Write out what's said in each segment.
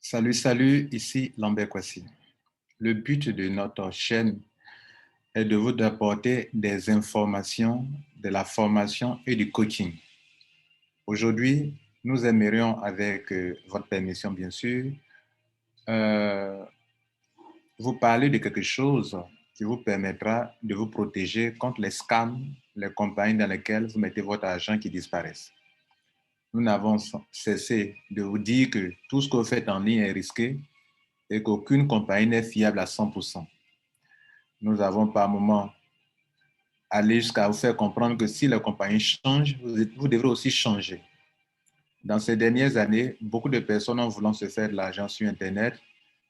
Salut, ici Lambert Kwasi. Le but de notre chaîne est de vous apporter des informations, de la formation et du coaching. Aujourd'hui, nous aimerions, avec votre permission bien sûr, euh, vous parler de quelque chose qui vous permettra de vous protéger contre les scams, les compagnies dans lesquelles vous mettez votre argent qui disparaissent. Nous n'avons cessé de vous dire que tout ce que vous faites en ligne est risqué et qu'aucune compagnie n'est fiable à 100%. Nous avons par moments allé jusqu'à vous faire comprendre que si la compagnie change, vous devrez aussi changer. Dans ces dernières années, beaucoup de personnes en voulant se faire de l'argent sur Internet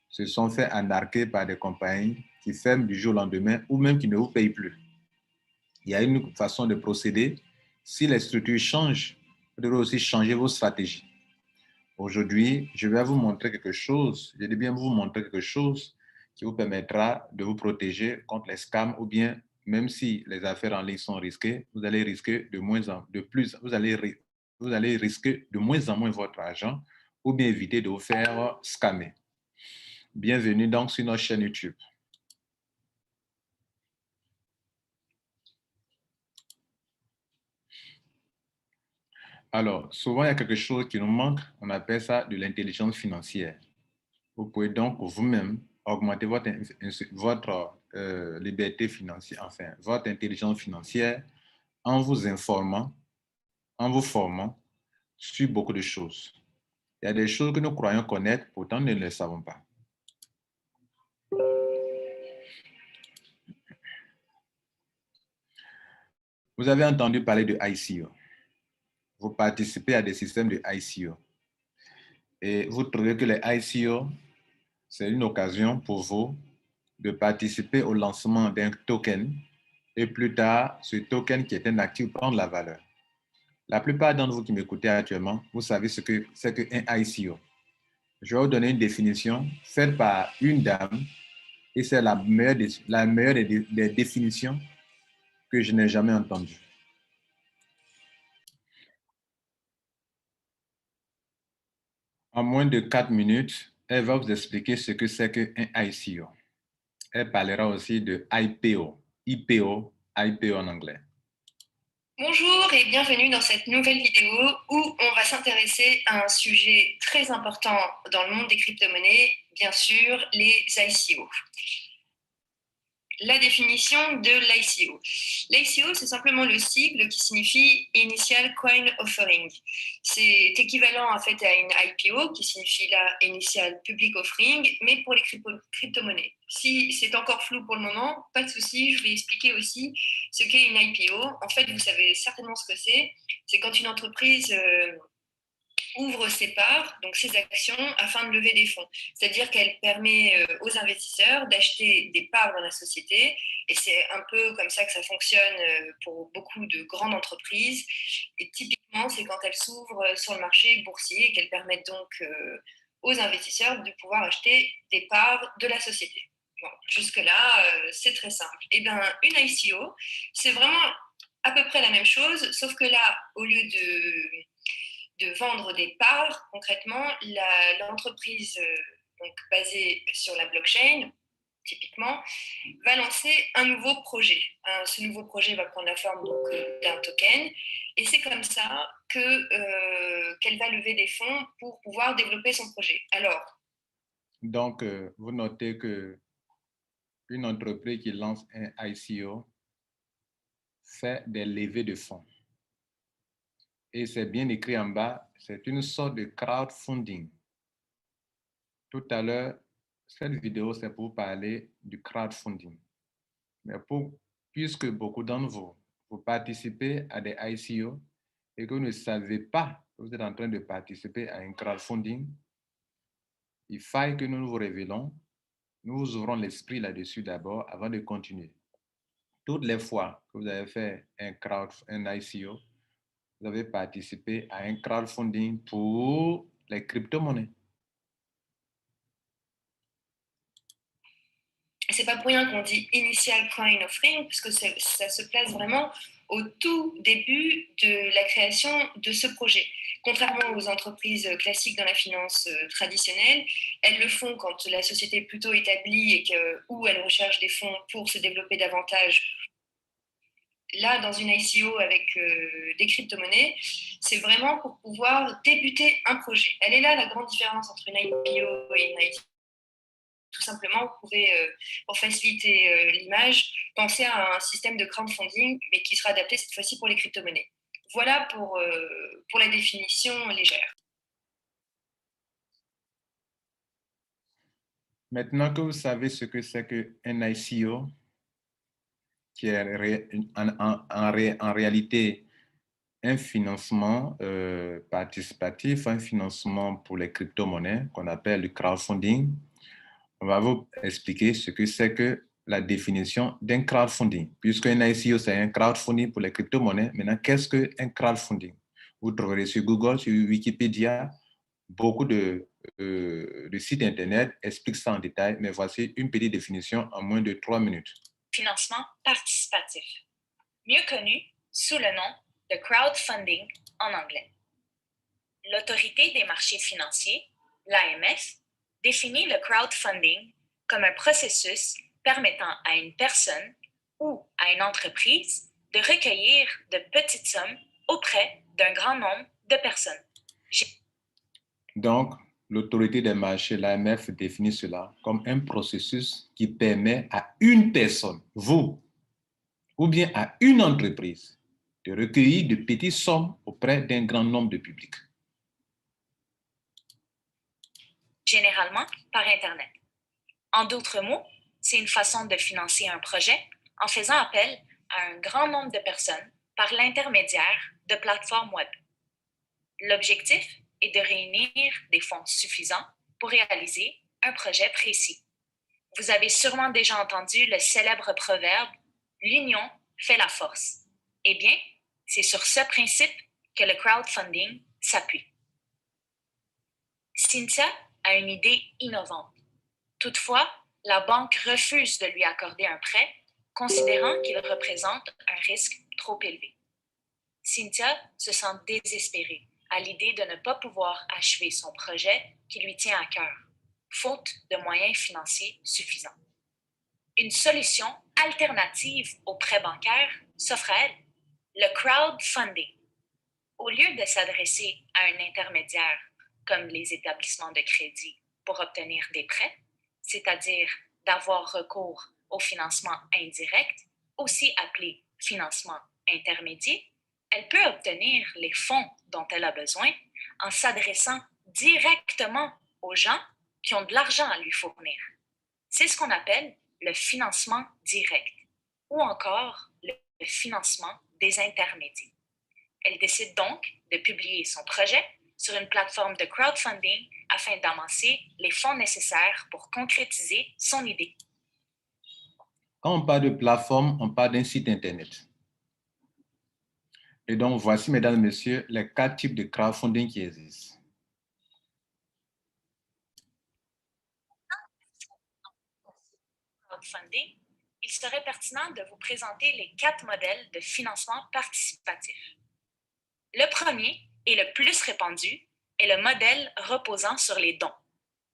se sont fait arnaquer par des compagnies qui ferment du jour au lendemain ou même qui ne vous payent plus. Il y a une façon de procéder. Si les structures changent, vous devrez aussi changer vos stratégies. Aujourd'hui, je vais vous montrer quelque chose, je vais bien vous montrer quelque chose qui vous permettra de vous protéger contre les scams ou bien, même si les affaires en ligne sont risquées, vous allez risquer vous allez risquer de moins en moins votre argent ou bien éviter de vous faire scammer. Bienvenue donc sur notre chaîne YouTube. Alors, souvent, il y a quelque chose qui nous manque, on appelle ça de l'intelligence financière. Vous pouvez donc vous-même augmenter votre liberté financière, enfin, votre intelligence financière en vous informant, en vous formant sur beaucoup de choses. Il y a des choses que nous croyons connaître, pourtant nous ne les savons pas. Vous avez entendu parler de ICO. Vous participez à des systèmes de ICO. Et vous trouvez que les ICO, c'est une occasion pour vous de participer au lancement d'un token et plus tard, ce token qui est un actif prend de la valeur. La plupart d'entre vous qui m'écoutez actuellement, vous savez ce que c'est qu'un ICO. Je vais vous donner une définition faite par une dame et c'est la meilleure des définitions que je n'ai jamais entendues. En moins de 4 minutes, elle va vous expliquer ce que c'est qu'un ICO. Elle parlera aussi de IPO, IPO en anglais. Bonjour et bienvenue dans cette nouvelle vidéo où on va s'intéresser à un sujet très important dans le monde des crypto-monnaies, bien sûr, les ICO. La définition de l'ICO. L'ICO, c'est simplement le sigle qui signifie Initial Coin Offering. C'est équivalent en fait à une IPO qui signifie la Initial Public Offering, mais pour les crypto-monnaies. Si c'est encore flou pour le moment, pas de souci, je vais expliquer aussi ce qu'est une IPO. En fait, vous savez certainement ce que c'est. C'est quand une entreprise ouvre ses parts, donc ses actions, afin de lever des fonds. C'est-à-dire qu'elle permet aux investisseurs d'acheter des parts dans la société, et c'est un peu comme ça que ça fonctionne pour beaucoup de grandes entreprises. Et typiquement, c'est quand elles s'ouvrent sur le marché boursier et qu'elles permettent donc aux investisseurs de pouvoir acheter des parts de la société. Bon, jusque-là, c'est très simple. Et bien, une ICO, c'est vraiment à peu près la même chose, sauf que là, au lieu de vendre des parts, concrètement, l'entreprise basée sur la blockchain, typiquement, va lancer un nouveau projet. Ce nouveau projet va prendre la forme d'un token, et c'est comme ça qu'elle va lever des fonds pour pouvoir développer son projet. Alors, donc, vous notez que une entreprise qui lance un ICO fait des levées de fonds. Et c'est bien écrit en bas, c'est une sorte de crowdfunding. Tout à l'heure, cette vidéo, c'est pour parler du crowdfunding. Mais puisque beaucoup d'entre vous, vous participez à des ICO et que vous ne savez pas que vous êtes en train de participer à un crowdfunding, il faille que nous vous révélons, nous vous ouvrons l'esprit là-dessus d'abord avant de continuer. Toutes les fois que vous avez fait un ICO, vous avez participé à un crowdfunding pour les crypto-monnaies. c'est pas pour rien qu'on dit Initial Coin Offering, puisque ça se place vraiment au tout début de la création de ce projet. Contrairement aux entreprises classiques dans la finance traditionnelle, elles le font quand la société est plutôt établie et où elle recherche des fonds pour se développer davantage. Là, dans une ICO avec des crypto-monnaies, c'est vraiment pour pouvoir débuter un projet. Elle est là la grande différence entre une IPO et une ICO. Tout simplement, vous pouvez, pour faciliter l'image, penser à un système de crowdfunding, mais qui sera adapté cette fois-ci pour les crypto-monnaies. Voilà pour la définition légère. Maintenant que vous savez ce que c'est qu'un ICO, qui est en réalité un financement participatif, un financement pour les crypto-monnaies qu'on appelle le crowdfunding, on va vous expliquer ce que c'est que la définition d'un crowdfunding. Puisque un ICO, c'est un crowdfunding pour les crypto-monnaies, maintenant, qu'est-ce qu'un crowdfunding? Vous trouverez sur Google, sur Wikipédia, beaucoup de sites Internet expliquent ça en détail, mais voici une petite définition en moins de 3 minutes. Financement participatif, mieux connu sous le nom de crowdfunding en anglais. L'Autorité des marchés financiers, l'AMF, définit le crowdfunding comme un processus permettant à une personne ou à une entreprise de recueillir de petites sommes auprès d'un grand nombre de personnes. Donc, l'autorité des marchés, l'AMF, définit cela comme un processus qui permet à une personne, vous, ou bien à une entreprise, de recueillir de petites sommes auprès d'un grand nombre de publics. Généralement par Internet. En d'autres mots, c'est une façon de financer un projet en faisant appel à un grand nombre de personnes par l'intermédiaire de plateformes web. L'objectif est de réunir des fonds suffisants pour réaliser un projet précis. Vous avez sûrement déjà entendu le célèbre proverbe « L'union fait la force ». Eh bien, c'est sur ce principe que le crowdfunding s'appuie. Cynthia a une idée innovante. Toutefois, la banque refuse de lui accorder un prêt, considérant qu'il représente un risque trop élevé. Cynthia se sent désespérée à l'idée de ne pas pouvoir achever son projet qui lui tient à cœur, faute de moyens financiers suffisants. Une solution alternative au prêt bancaire s'offre à elle, le crowdfunding. Au lieu de s'adresser à un intermédiaire comme les établissements de crédit pour obtenir des prêts, c'est-à-dire d'avoir recours au financement indirect, aussi appelé financement intermédiaire, elle peut obtenir les fonds dont elle a besoin en s'adressant directement aux gens qui ont de l'argent à lui fournir. C'est ce qu'on appelle le financement direct ou encore le financement des intermédiaires. Elle décide donc de publier son projet sur une plateforme de crowdfunding afin d'amasser les fonds nécessaires pour concrétiser son idée. Quand on parle de plateforme, on parle d'un site Internet. Et donc, voici, mesdames et messieurs, les 4 types de crowdfunding qui existent. Crowdfunding, il serait pertinent de vous présenter les 4 modèles de financement participatif. Le premier, et le plus répandu, est le modèle reposant sur les dons.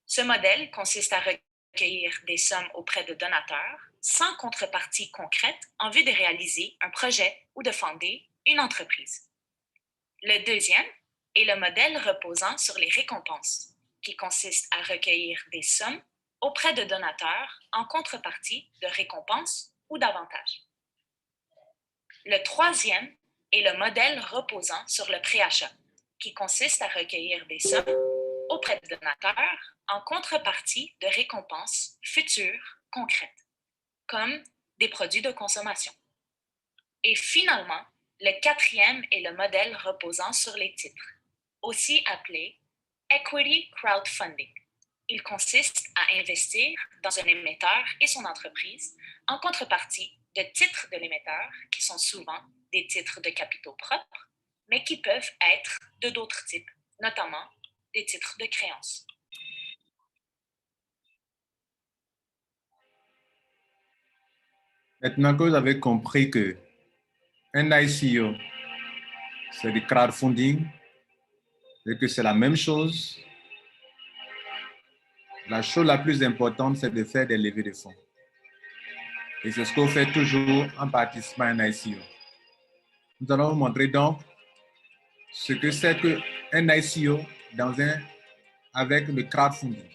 Ce modèle consiste à recueillir des sommes auprès de donateurs sans contrepartie concrète en vue de réaliser un projet ou de fonder une entreprise. Le deuxième est le modèle reposant sur les récompenses, qui consiste à recueillir des sommes auprès de donateurs en contrepartie de récompenses ou d'avantages. Le troisième est le modèle reposant sur le préachat, qui consiste à recueillir des sommes auprès de donateurs en contrepartie de récompenses futures concrètes, comme des produits de consommation. Et finalement, le quatrième est le modèle reposant sur les titres, aussi appelé Equity Crowdfunding. Il consiste à investir dans un émetteur et son entreprise en contrepartie de titres de l'émetteur qui sont souvent des titres de capitaux propres, mais qui peuvent être de d'autres types, notamment des titres de créance. Maintenant que vous avez compris que un ICO, c'est du crowdfunding, et que c'est la même chose. La chose la plus importante, c'est de faire des levées de fonds. Et c'est ce qu'on fait toujours en participant à un ICO. Nous allons vous montrer donc ce que c'est qu'un ICO avec le crowdfunding.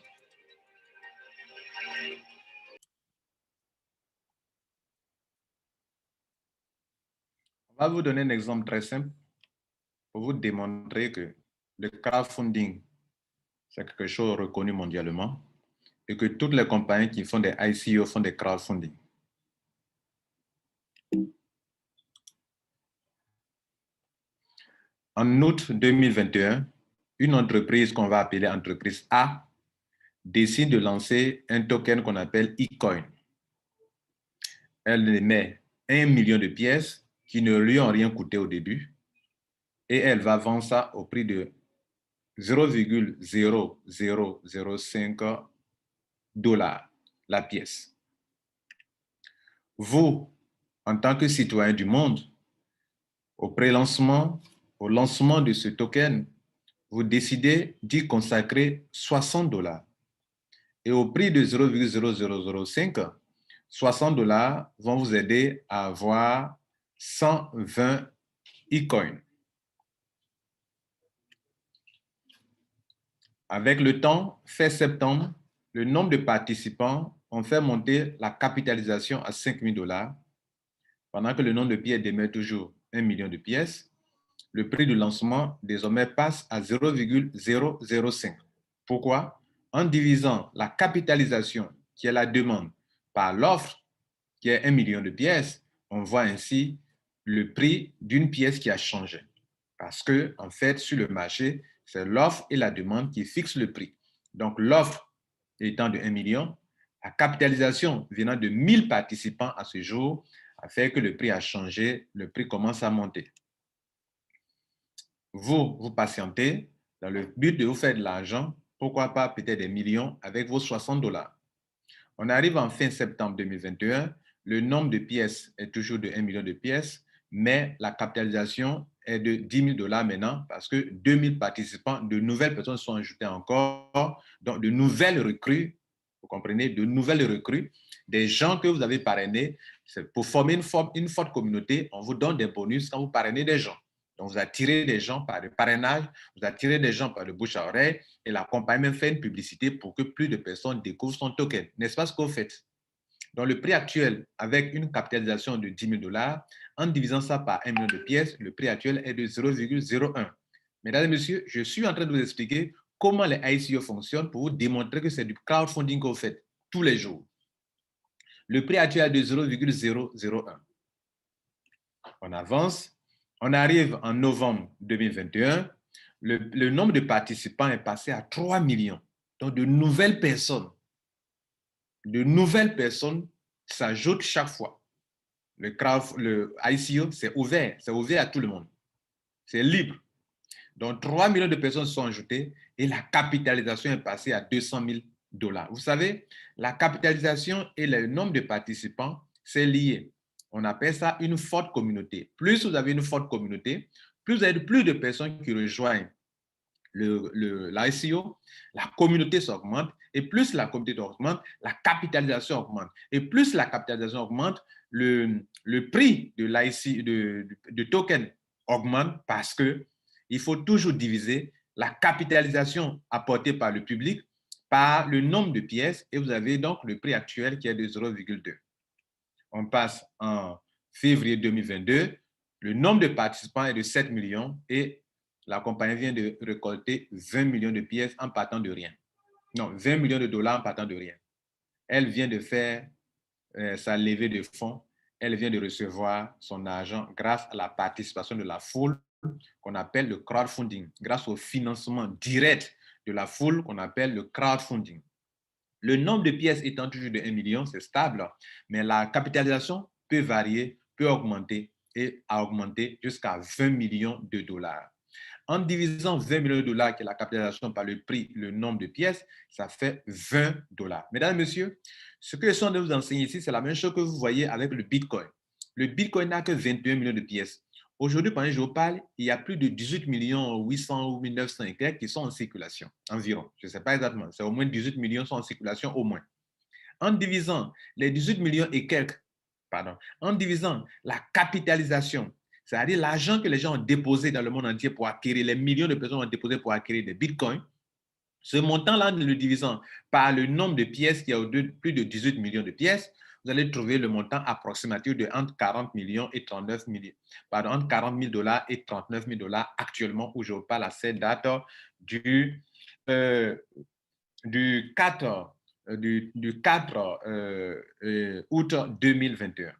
On va vous donner un exemple très simple pour vous démontrer que le crowdfunding, c'est quelque chose reconnu mondialement et que toutes les compagnies qui font des ICO font des crowdfunding. En août 2021, une entreprise qu'on va appeler entreprise A décide de lancer un token qu'on appelle eCoin. Elle émet 1 million de pièces qui ne lui ont rien coûté au début et elle va vendre ça au prix de 0,0005 $ la pièce. Vous, en tant que citoyen du monde, au lancement de ce token, vous décidez d'y consacrer 60 $. Et au prix de 0,0005, 60 $ vont vous aider à avoir 120 e-coins. Avec le temps, fin septembre, le nombre de participants ont fait monter la capitalisation à 5 000 $, pendant que le nombre de pièces demeure toujours 1 million de pièces. Le prix du lancement désormais passe à 0,005. Pourquoi? En divisant la capitalisation, qui est la demande, par l'offre, qui est 1 million de pièces, on voit ainsi le prix d'une pièce qui a changé. Parce que, en fait, sur le marché, c'est l'offre et la demande qui fixent le prix. Donc, l'offre étant de 1 million, la capitalisation venant de 1000 participants à ce jour a fait que le prix a changé, le prix commence à monter. Vous patientez dans le but de vous faire de l'argent, pourquoi pas peut-être des millions avec vos 60 $. On arrive en fin septembre 2021, le nombre de pièces est toujours de 1 million de pièces, mais la capitalisation est de 10 000 $ maintenant parce que 2000 participants, de nouvelles personnes sont ajoutées encore, donc de nouvelles recrues, vous comprenez, de nouvelles recrues, des gens que vous avez parrainés. Pour former une forte communauté, on vous donne des bonus quand vous parrainez des gens. Donc, vous attirez des gens par le parrainage, vous attirez des gens par le bouche à oreille, et la compagnie même fait une publicité pour que plus de personnes découvrent son token. N'est-ce pas ce que vous faites? Donc, le prix actuel, avec une capitalisation de 10 000 $, en divisant ça par 1 million de pièces, le prix actuel est de 0,01. Mesdames et messieurs, je suis en train de vous expliquer comment les ICO fonctionnent pour vous démontrer que c'est du crowdfunding que vous faites tous les jours. Le prix actuel est de 0,001. On avance. On arrive en novembre 2021, le nombre de participants est passé à 3 millions. Donc, de nouvelles personnes s'ajoutent chaque fois. Le ICO, c'est ouvert à tout le monde. C'est libre. Donc, 3 millions de personnes sont ajoutées et la capitalisation est passée à 200 000 $. Vous savez, la capitalisation et le nombre de participants, c'est lié. On appelle ça une forte communauté. Plus vous avez une forte communauté, plus vous avez plus de personnes qui rejoignent l'ICO, la communauté s'augmente, et plus la communauté augmente, la capitalisation augmente. Et plus la capitalisation augmente, le prix de l'ICO, de token augmente parce que il faut toujours diviser la capitalisation apportée par le public par le nombre de pièces, et vous avez donc le prix actuel qui est de 0,2. On passe en février 2022, le nombre de participants est de 7 millions et la compagnie vient de récolter 20 millions de pièces en partant de rien. Non, 20 millions de dollars en partant de rien. Elle vient de faire sa levée de fonds. Elle vient de recevoir son argent grâce à la participation de la foule qu'on appelle le crowdfunding, grâce au financement direct de la foule qu'on appelle le crowdfunding. Le nombre de pièces étant toujours de 1 million, c'est stable, mais la capitalisation peut varier, peut augmenter et a augmenté jusqu'à 20 millions de dollars. En divisant 20 millions de dollars, qui est la capitalisation par le prix, le nombre de pièces, ça fait 20 $. Mesdames et messieurs, ce que je suis en train de vous enseigner ici, c'est la même chose que vous voyez avec le Bitcoin. Le Bitcoin n'a que 21 millions de pièces. Aujourd'hui, pendant que je vous parle, il y a plus de 18 800 ou 1900 et quelques qui sont en circulation, environ. Je ne sais pas exactement. C'est au moins 18 millions qui sont en circulation, au moins. En divisant les 18 millions et quelques, en divisant la capitalisation, c'est-à-dire l'argent que les gens ont déposé dans le monde entier pour acquérir, les millions de personnes ont déposé pour acquérir des bitcoins, ce montant-là, en le divisant par le nombre de pièces, qui est plus de 18 millions de pièces, vous allez trouver le montant approximatif de entre 40 millions et 39 millions. Pardon, entre 40 000 $ et 39 000 $ actuellement, où je vous parle à cette date du 4 août 2021.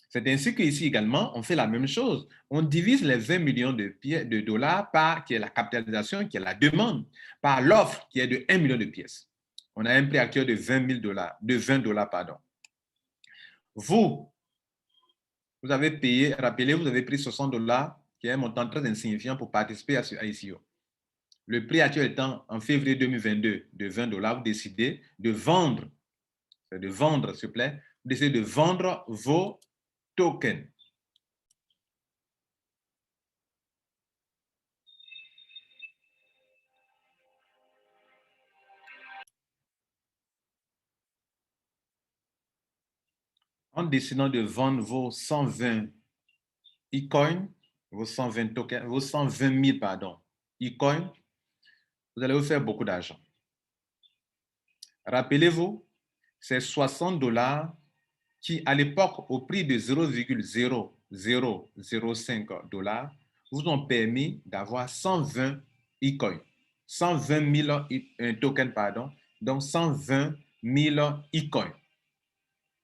C'est ainsi qu'ici également, on fait la même chose. On divise les 20 millions de dollars par, qui est la capitalisation, qui est la demande, par l'offre, qui est de 1 million de pièces. On a un prix actuel de 20 $, de 20 $, pardon. Vous avez payé, rappelez, vous avez pris 60 $, qui est un montant très insignifiant pour participer à ce ICO. Le prix actuel étant en février 2022 de 20 $, vous décidez de vendre, s'il vous plaît, vous décidez de vendre vos tokens. En décidant de vendre vos 120 e-coins, vos 120 tokens, vos 120 000, pardon, e-coins, vous allez vous faire beaucoup d'argent. Rappelez-vous, c'est 60 $ qui, à l'époque, au prix de 0,0005 $, vous ont permis d'avoir 120 e-coins, 120 000 tokens, pardon, donc 120 000 e-coins.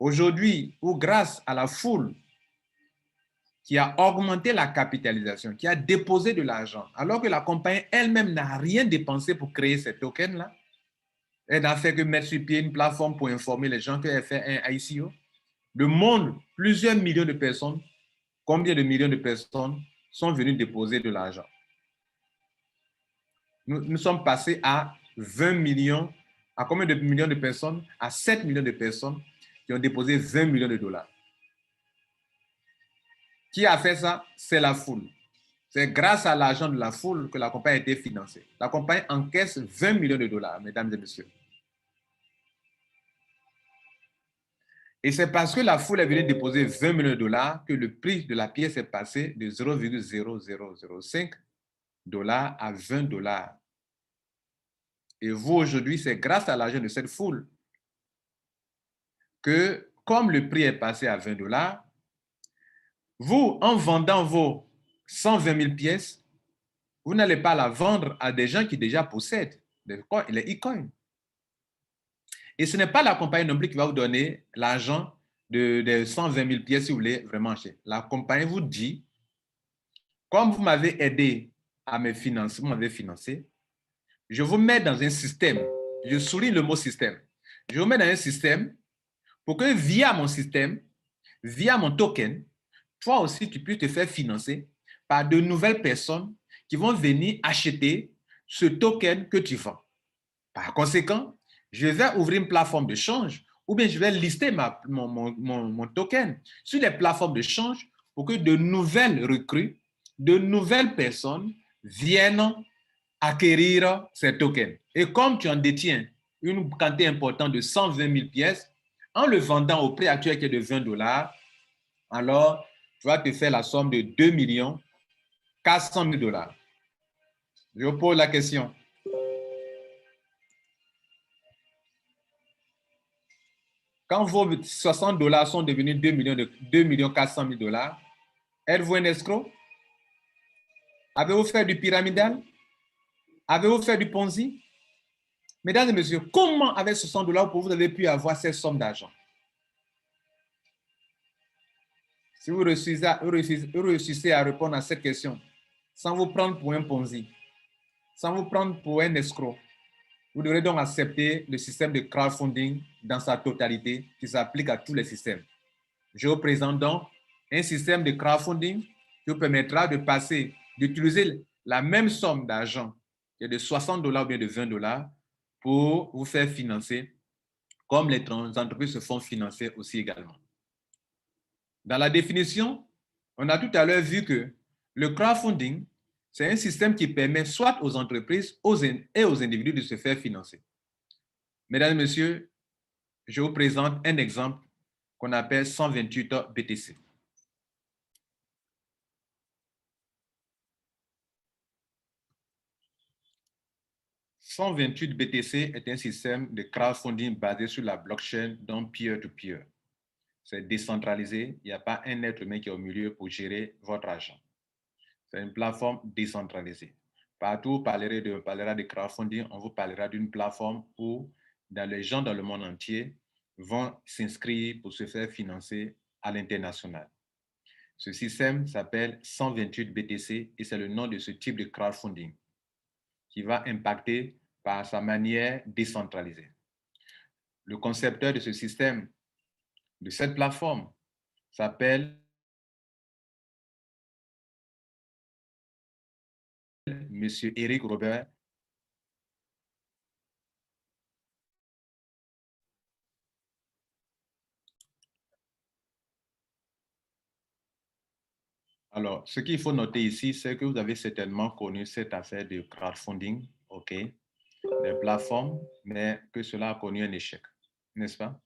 Aujourd'hui, ou grâce à la foule qui a augmenté la capitalisation, qui a déposé de l'argent, alors que la compagnie elle-même n'a rien dépensé pour créer ces tokens-là, elle n'a fait que mettre sur pied une plateforme pour informer les gens qu'elle fait un ICO. Le monde, plusieurs millions de personnes, combien de millions de personnes sont venues déposer de l'argent? Nous sommes passés à 20 millions, à combien de millions de personnes? À 7 millions de personnes qui ont déposé 20 millions de $. Qui a fait ça? C'est la foule. C'est grâce à l'argent de la foule que la compagnie a été financée. La compagnie encaisse 20 millions de $, mesdames et messieurs. Et c'est parce que la foule est venue déposer 20 millions de $ que le prix de la pièce est passé de 0,0005 $ à 20 $. Et vous, aujourd'hui, c'est grâce à l'argent de cette foule que, comme le prix est passé à 20 $, vous, en vendant vos 120 000 pièces, vous n'allez pas la vendre à des gens qui déjà possèdent les e-coins. Et ce n'est pas la compagnie non plus qui va vous donner l'argent de 120 000 pièces si vous voulez vraiment acheter. La compagnie vous dit, comme vous m'avez aidé à me financer, vous m'avez financé, je vous mets dans un système, je souligne le mot système, je vous mets dans un système pour que via mon système, via mon token, toi aussi tu puisses te faire financer par de nouvelles personnes qui vont venir acheter ce token que tu vends. Par conséquent, je vais ouvrir une plateforme de change ou bien je vais lister mon token sur les plateformes de change pour que de nouvelles recrues, de nouvelles personnes viennent acquérir ces tokens. Et comme tu en détiens une quantité importante de 120 000 pièces, en le vendant au prix actuel qui est de 20 $, alors tu vas te faire la somme de 2 400 000 $. Je vous pose la question. Quand vos 60 $ sont devenus 2 400 000 $, êtes-vous un escroc? Avez-vous fait du pyramidal? Avez-vous fait du Ponzi? Mesdames et messieurs, comment avec 60 $ vous avez pu avoir cette somme d'argent? Si vous réussissez à répondre à cette question sans vous prendre pour un Ponzi, sans vous prendre pour un escroc, vous devrez donc accepter le système de crowdfunding dans sa totalité qui s'applique à tous les systèmes. Je vous présente donc un système de crowdfunding qui vous permettra de passer, d'utiliser la même somme d'argent, qui est de 60 $ ou bien de 20 $ pour vous faire financer, comme les entreprises se font financer aussi également. Dans la définition, On a tout à l'heure vu que le crowdfunding, c'est un système qui permet soit aux entreprises et aux individus de se faire financer. Mesdames et messieurs, je vous présente un exemple qu'on appelle 128 BTC. 128 BTC est un système de crowdfunding basé sur la blockchain, donc peer-to-peer. C'est décentralisé, il n'y a pas un être humain qui est au milieu pour gérer votre argent. C'est une plateforme décentralisée. Partout où on parlera de crowdfunding, on vous parlera d'une plateforme où les gens dans le monde entier vont s'inscrire pour se faire financer à l'international. Ce système s'appelle 128 BTC et c'est le nom de ce type de crowdfunding qui va impacter par sa manière décentralisée. Le concepteur de ce système, de cette plateforme, s'appelle M. Eric Robert. Alors, ce qu'il faut noter ici, c'est que vous avez certainement connu cette affaire de crowdfunding, OK, des plateformes, mais que cela a connu un échec, n'est-ce pas?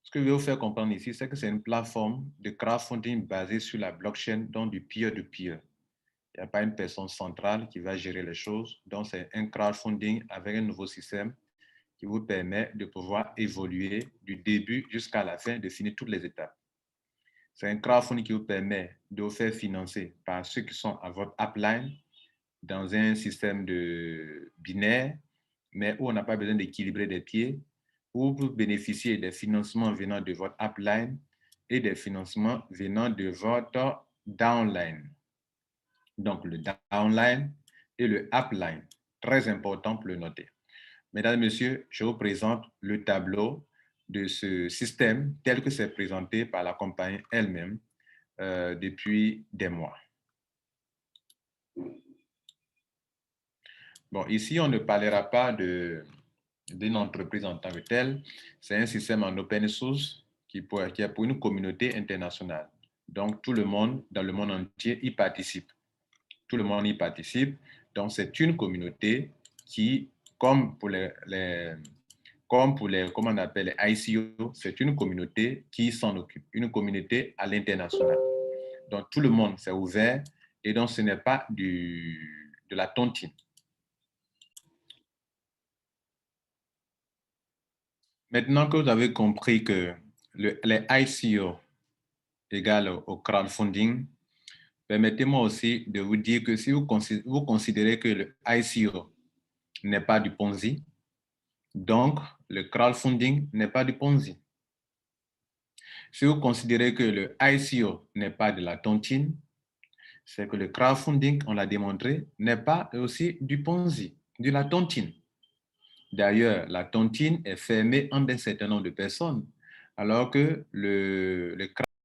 Ce que je vais vous faire comprendre ici, c'est que c'est une plateforme de crowdfunding basée sur la blockchain, donc du peer-to-peer. Il n'y a pas une personne centrale qui va gérer les choses, donc c'est un crowdfunding avec un nouveau système qui vous permet de pouvoir évoluer du début jusqu'à la fin, de finir toutes les étapes. C'est un crowdfunding qui vous permet de vous faire financer par ceux qui sont à votre upline dans un système de binaire, mais où on n'a pas besoin d'équilibrer des pieds, où vous bénéficiez des financements venant de votre upline et des financements venant de votre downline. Donc, le downline et le upline, très important pour le noter. Mesdames et messieurs, je vous présente le tableau de ce système tel que c'est présenté par la compagnie elle-même depuis des mois. Bon, ici, on ne parlera pas d'une entreprise en tant que telle. C'est un système en open source qui est pour une communauté internationale. Donc, tout le monde dans le monde entier y participe. Tout le monde y participe. Donc, c'est une communauté qui, comme pour les comment on appelle les ICO, c'est une communauté qui s'en occupe, une communauté à l'international. Donc, tout le monde s'est ouvert et donc ce n'est pas de la tontine. Maintenant que vous avez compris que les ICO égale au crowdfunding, permettez-moi aussi de vous dire que si vous considérez que le ICO n'est pas du Ponzi, donc le crowdfunding n'est pas du Ponzi. Si vous considérez que le ICO n'est pas de la tontine, c'est que le crowdfunding, on l'a démontré, n'est pas aussi du Ponzi, de la tontine. D'ailleurs, la tontine est fermée en un certain nombre de personnes, alors que le